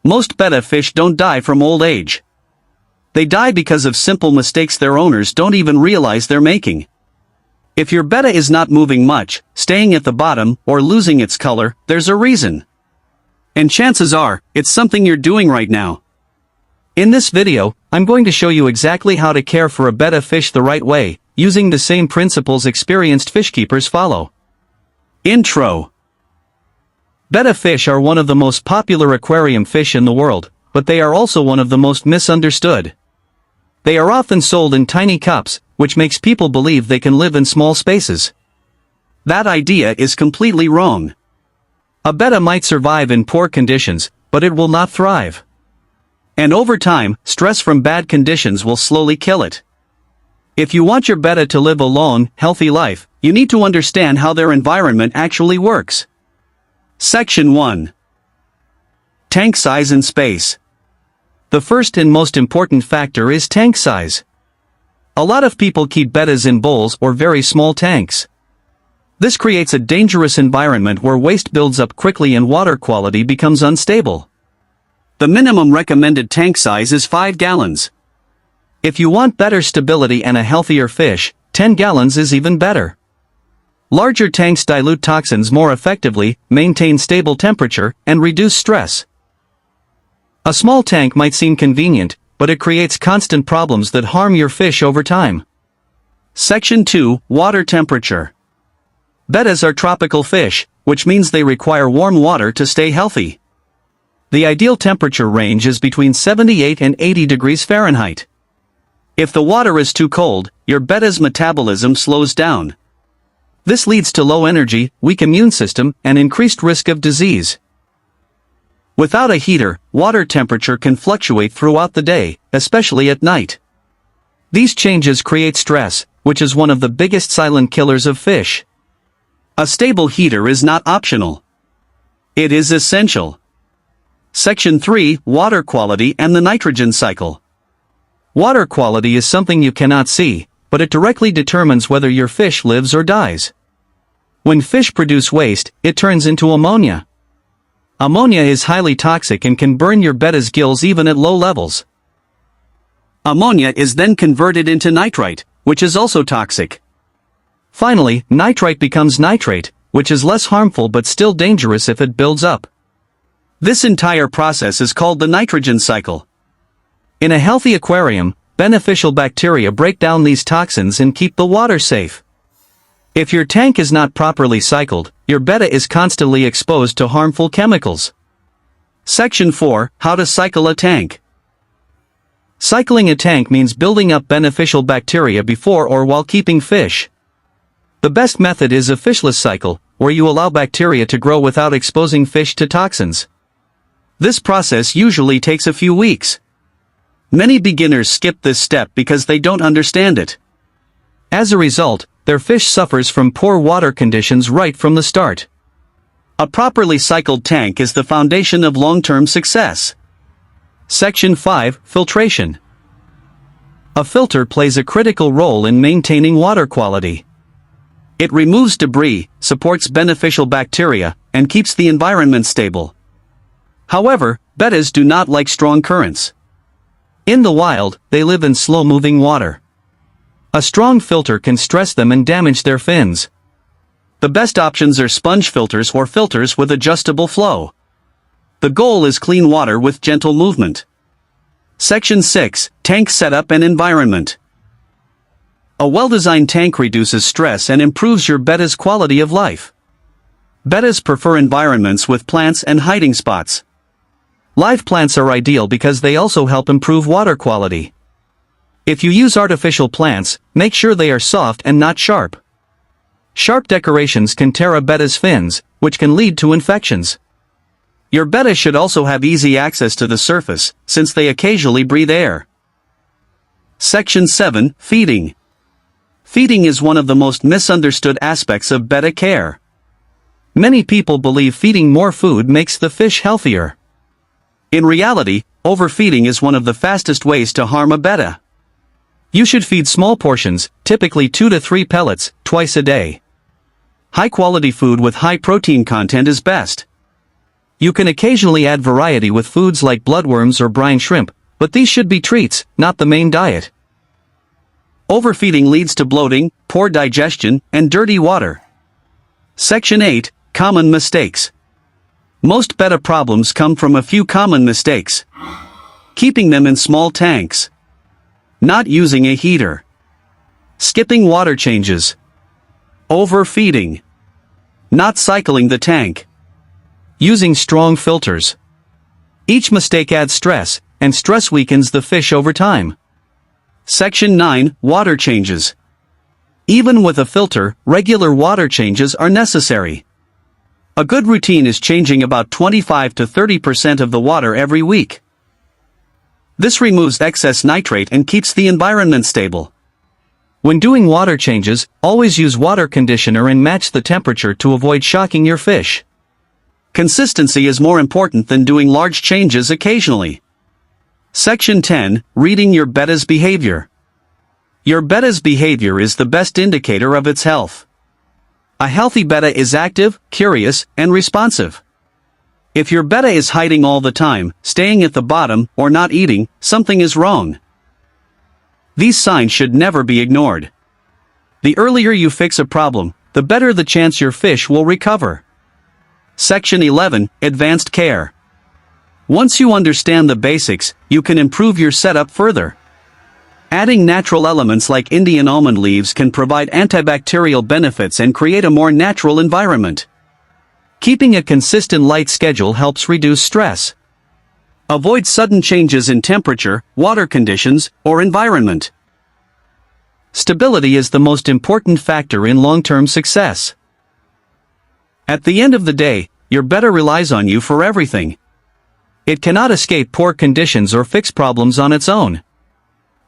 Most betta fish don't die from old age. They die because of simple mistakes their owners don't even realize they're making. If your betta is not moving much, staying at the bottom, or losing its color, there's a reason. And chances are, it's something you're doing right now. In this video, I'm going to show you exactly how to care for a betta fish the right way, using the same principles experienced fish keepers follow. Intro. Betta fish are one of the most popular aquarium fish in the world, but they are also one of the most misunderstood. They are often sold in tiny cups, which makes people believe they can live in small spaces. That idea is completely wrong. A betta might survive in poor conditions, but it will not thrive. And over time, stress from bad conditions will slowly kill it. If you want your betta to live a long, healthy life, you need to understand how their environment actually works. Section 1. Tank size and space. The first and most important factor is tank size. A lot of people keep bettas in bowls or very small tanks. This creates a dangerous environment where waste builds up quickly and water quality becomes unstable. The minimum recommended tank size is 5 gallons. If you want better stability and a healthier fish, 10 gallons is even better. Larger tanks dilute toxins more effectively, maintain stable temperature, and reduce stress. A small tank might seem convenient, but it creates constant problems that harm your fish over time. Section 2. Water temperature. Bettas are tropical fish, which means they require warm water to stay healthy. The ideal temperature range is between 78 and 80 degrees Fahrenheit. If the water is too cold, your betta's metabolism slows down. This leads to low energy, weak immune system, and increased risk of disease. Without a heater, water temperature can fluctuate throughout the day, especially at night. These changes create stress, which is one of the biggest silent killers of fish. A stable heater is not optional. It is essential. Section 3. Water quality and the nitrogen cycle. Water quality is something you cannot see, but it directly determines whether your fish lives or dies. When fish produce waste, it turns into ammonia. Ammonia is highly toxic and can burn your betta's gills even at low levels. Ammonia is then converted into nitrite, which is also toxic. Finally, nitrite becomes nitrate, which is less harmful but still dangerous if it builds up. This entire process is called the nitrogen cycle. In a healthy aquarium, beneficial bacteria break down these toxins and keep the water safe. If your tank is not properly cycled, your betta is constantly exposed to harmful chemicals. Section 4. How to cycle a tank. Cycling a tank means building up beneficial bacteria before or while keeping fish. The best method is a fishless cycle, where you allow bacteria to grow without exposing fish to toxins. This process usually takes a few weeks. Many beginners skip this step because they don't understand it. As a result, their fish suffers from poor water conditions right from the start. A properly cycled tank is the foundation of long-term success. Section 5. Filtration. A filter plays a critical role in maintaining water quality. It removes debris, supports beneficial bacteria, and keeps the environment stable. However, bettas do not like strong currents. In the wild, they live in slow-moving water. A strong filter can stress them and damage their fins. The best options are sponge filters or filters with adjustable flow. The goal is clean water with gentle movement. Section 6. Tank setup and environment. A well-designed tank reduces stress and improves your betta's quality of life. Bettas prefer environments with plants and hiding spots. Live plants are ideal because they also help improve water quality. If you use artificial plants, make sure they are soft and not sharp. Sharp decorations can tear a betta's fins, which can lead to infections. Your betta should also have easy access to the surface, since they occasionally breathe air. Section 7. Feeding. Feeding is one of the most misunderstood aspects of betta care. Many people believe feeding more food makes the fish healthier. In reality, overfeeding is one of the fastest ways to harm a betta. You should feed small portions, typically 2 to 3 pellets, twice a day. High-quality food with high protein content is best. You can occasionally add variety with foods like bloodworms or brine shrimp, but these should be treats, not the main diet. Overfeeding leads to bloating, poor digestion, and dirty water. Section 8, Common Mistakes. Most Betta problems come from a few common mistakes. Keeping them in small tanks. Not using a heater. Skipping water changes. Overfeeding. Not cycling the tank. Using strong filters. Each mistake adds stress, and stress weakens the fish over time. Section 9, Water Changes. Even with a filter, regular water changes are necessary. A good routine is changing about 25 to 30% of the water every week. This removes excess nitrate and keeps the environment stable. When doing water changes, always use water conditioner and match the temperature to avoid shocking your fish. Consistency is more important than doing large changes occasionally. Section 10, Reading your Betta's behavior. Your Betta's behavior is the best indicator of its health. A healthy Betta is active, curious, and responsive. If your Betta is hiding all the time, staying at the bottom, or not eating, something is wrong. These signs should never be ignored. The earlier you fix a problem, the better the chance your fish will recover. Section 11, Advanced Care. Once you understand the basics, you can improve your setup further. Adding natural elements like Indian almond leaves can provide antibacterial benefits and create a more natural environment. Keeping a consistent light schedule helps reduce stress. Avoid sudden changes in temperature, water conditions, or environment. Stability is the most important factor in long-term success. At the end of the day, your Betta relies on you for everything. It cannot escape poor conditions or fix problems on its own.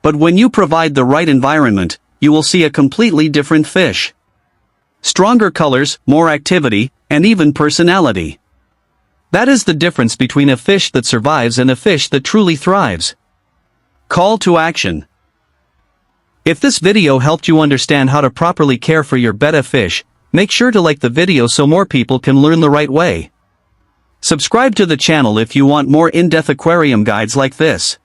But when you provide the right environment, you will see a completely different fish. Stronger colors, more activity, and even personality. That is the difference between a fish that survives and a fish that truly thrives. Call to action. If this video helped you understand how to properly care for your Betta fish, make sure to like the video so more people can learn the right way. Subscribe to the channel if you want more in-depth aquarium guides like this.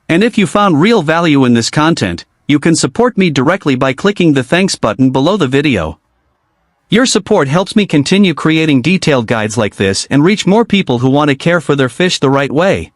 And if you found real value in this content, you can support me directly by clicking the thanks button below the video. Your support helps me continue creating detailed guides like this and reach more people who want to care for their fish the right way.